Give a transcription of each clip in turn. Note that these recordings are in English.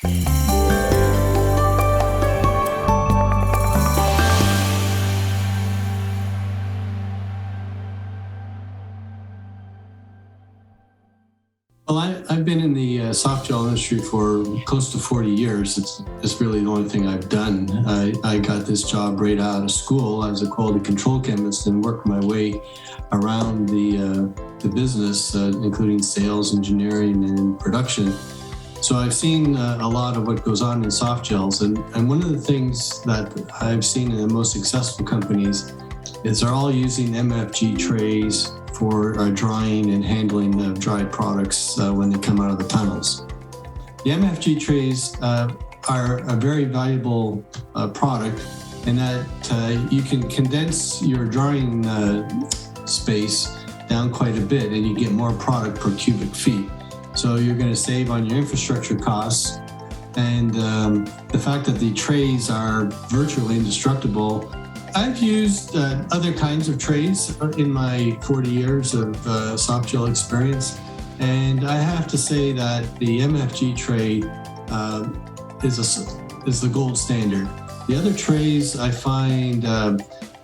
Well, I've been in the soft gel industry for close to 40 years. It's really the only thing I've done. I got this job right out of school as a quality control chemist and worked my way around the business, including sales, engineering, and production. So I've seen a lot of what goes on in soft gels. And one of the things that I've seen in the most successful companies is they're all using MFG trays for drying and handling of dried products when they come out of the tunnels. The MFG trays are a very valuable product in that you can condense your drying space down quite a bit and you get more product per cubic feet. So you're going to save on your infrastructure costs, and the fact that the trays are virtually indestructible. I've used other kinds of trays in my 40 years of soft gel experience, and I have to say that the MFG tray is the gold standard. The other trays I find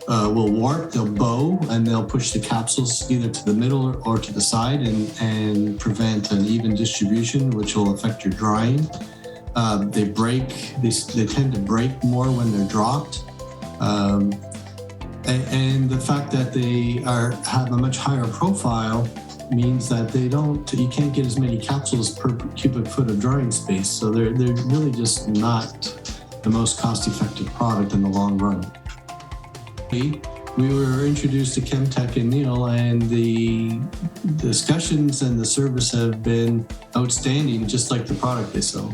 will warp, they'll bow, and they'll push the capsules either to the middle or to the side and prevent an even distribution, which will affect your drying. They break, they tend to break more when they're dropped. And the fact that they have a much higher profile means that you can't get as many capsules per cubic foot of drying space. So they're really just not the most cost-effective product in the long run. We were introduced to Chemtech and Neil, and the discussions and the service have been outstanding, just like the product they sell.